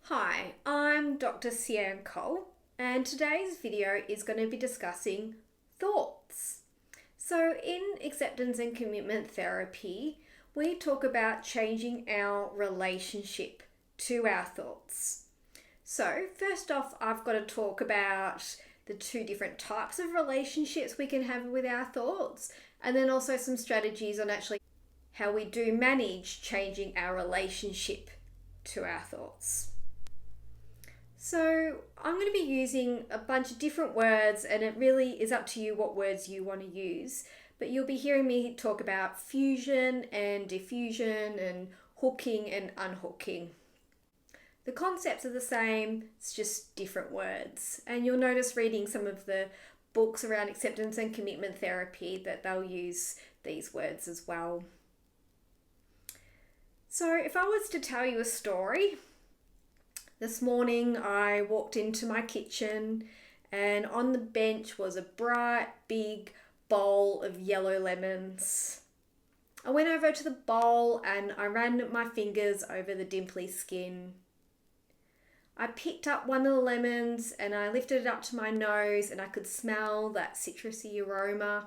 Hi, I'm Dr. Sian Cole, and today's video is going to be discussing thoughts. So, in acceptance and commitment therapy, we talk about changing our relationship to our thoughts. So, first off, I've got to talk about the two different types of relationships we can have with our thoughts, and then also some strategies on actually how we do manage changing our relationship to our thoughts. So I'm going to be using a bunch of different words, and it really is up to you what words you want to use. But you'll be hearing me talk about fusion and diffusion and hooking and unhooking. The concepts are the same, it's just different words. And you'll notice reading some of the books around acceptance and commitment therapy that they'll use these words as well. So if I was to tell you a story, this morning I walked into my kitchen and on the bench was a bright big bowl of yellow lemons. I went over to the bowl and I ran my fingers over the dimply skin. I picked up one of the lemons and I lifted it up to my nose and I could smell that citrusy aroma.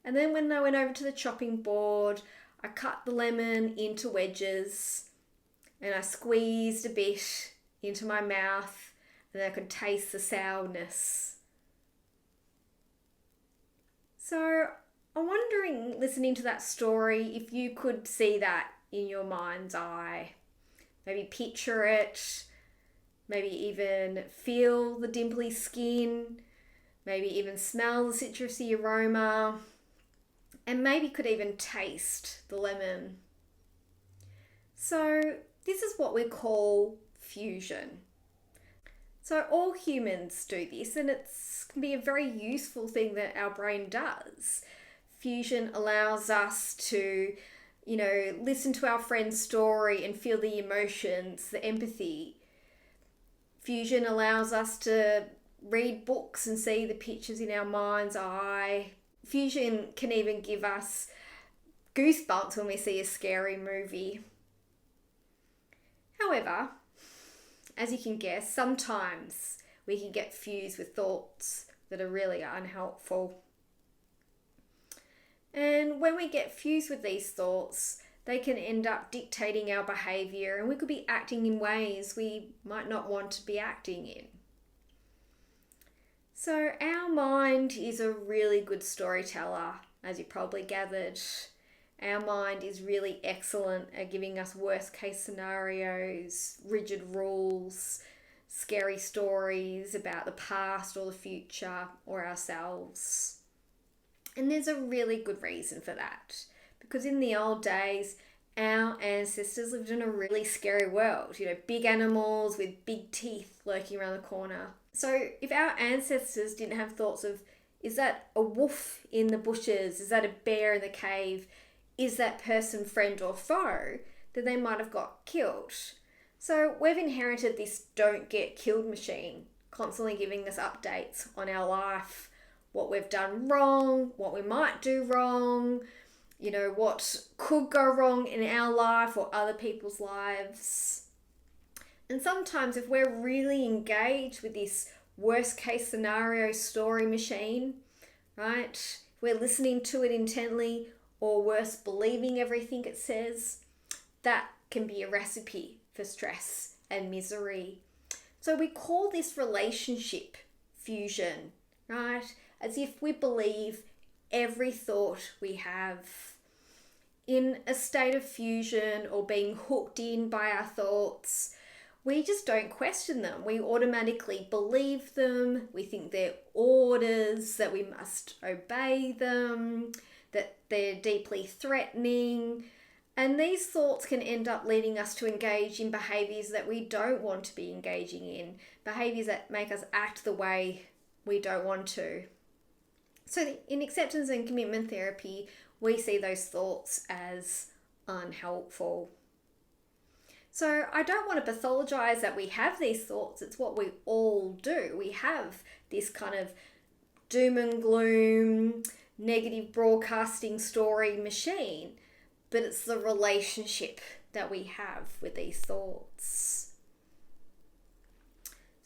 And then when I went over to the chopping board, I cut the lemon into wedges and I squeezed a bit into my mouth and I could taste the sourness. So I'm wondering, listening to that story, if you could see that in your mind's eye. Maybe picture it, maybe even feel the dimply skin, maybe even smell the citrusy aroma, and maybe could even taste the lemon. So this is what we call fusion. So all humans do this, and it can be a very useful thing that our brain does. Fusion allows us to, listen to our friend's story and feel the emotions, the empathy. Fusion allows us to read books and see the pictures in our mind's eye. Fusion can even give us goosebumps when we see a scary movie. However, as you can guess, sometimes we can get fused with thoughts that are really unhelpful. And when we get fused with these thoughts, they can end up dictating our behaviour, and we could be acting in ways we might not want to be acting in. So our mind is a really good storyteller, as you probably gathered. Our mind is really excellent at giving us worst case scenarios, rigid rules, scary stories about the past or the future or ourselves. And there's a really good reason for that. Because in the old days, our ancestors lived in a really scary world. Big animals with big teeth lurking around the corner. So if our ancestors didn't have thoughts of, is that a wolf in the bushes? Is that a bear in the cave? Is that person friend or foe? Then they might have got killed. So we've inherited this don't get killed machine, constantly giving us updates on our life, what we've done wrong, what we might do wrong, what could go wrong in our life or other people's lives. And sometimes if we're really engaged with this worst case scenario story machine, right, if we're listening to it intently, or worse, believing everything it says, that can be a recipe for stress and misery. So we call this relationship fusion, right? As if we believe every thought we have. In a state of fusion or being hooked in by our thoughts, we just don't question them. We automatically believe them. We think they're orders, that we must obey them, that they're deeply threatening. And these thoughts can end up leading us to engage in behaviours that we don't want to be engaging in, behaviours that make us act the way we don't want to. So in acceptance and commitment therapy, we see those thoughts as unhelpful. So I don't want to pathologise that we have these thoughts. It's what we all do. We have this kind of doom and gloom, negative broadcasting story machine, but it's the relationship that we have with these thoughts.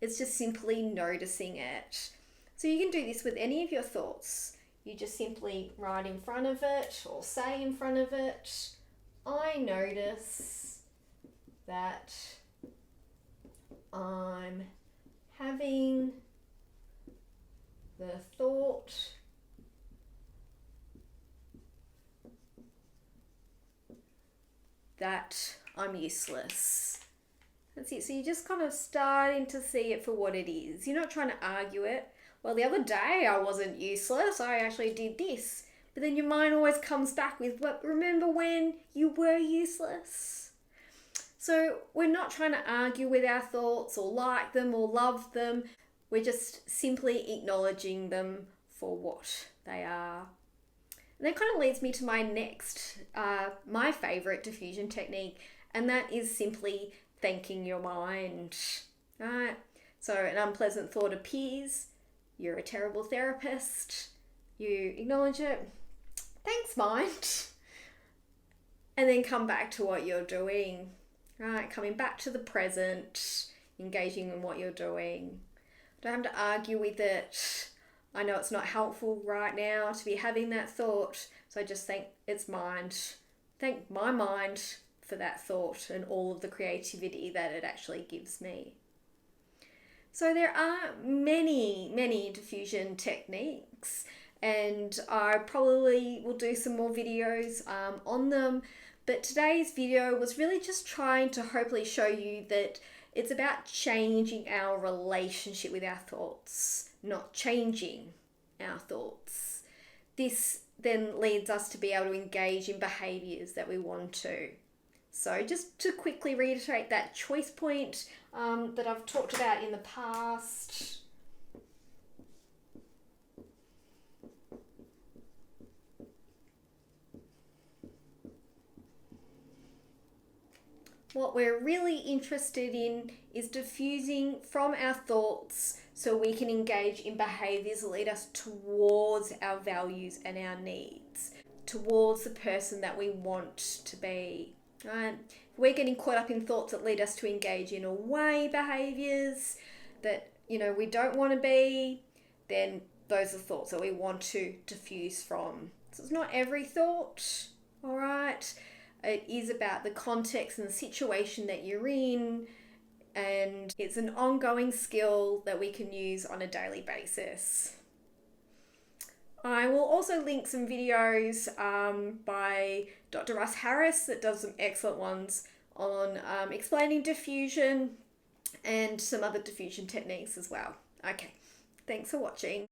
It's just simply noticing it. So you can do this with any of your thoughts. You just simply write in front of it or say in front of it, I notice that I'm having the thought that I'm useless. That's it. So you're just kind of starting to see it for what it is. You're not trying to argue it. Well, the other day I wasn't useless. I actually did this. But then your mind always comes back with, but remember when you were useless? So we're not trying to argue with our thoughts or like them or love them. We're just simply acknowledging them for what they are. And that kind of leads me to my next, my favourite diffusion technique, and that is simply thanking your mind. Right? So an unpleasant thought appears, you're a terrible therapist, you acknowledge it, thanks mind, and then come back to what you're doing. Right? Coming back to the present, engaging in what you're doing. Don't have to argue with it. I know it's not helpful right now to be having that thought, so I just think it's mind. Thank my mind for that thought and all of the creativity that it actually gives me. So there are many diffusion techniques, and I probably will do some more videos on them, but today's video was really just trying to hopefully show you that it's about changing our relationship with our thoughts, not changing our thoughts. This then leads us to be able to engage in behaviours that we want to. So just to quickly reiterate that choice point that I've talked about in the past. What we're really interested in is diffusing from our thoughts so we can engage in behaviours that lead us towards our values and our needs, towards the person that we want to be. Right? If we're getting caught up in thoughts that lead us to engage in away behaviours that we don't want to be, then those are thoughts that we want to diffuse from. So it's not every thought, all right? It is about the context and the situation that you're in, and it's an ongoing skill that we can use on a daily basis. I will also link some videos by Dr Russ Harris that does some excellent ones on explaining diffusion and some other diffusion techniques as well. Okay, thanks for watching.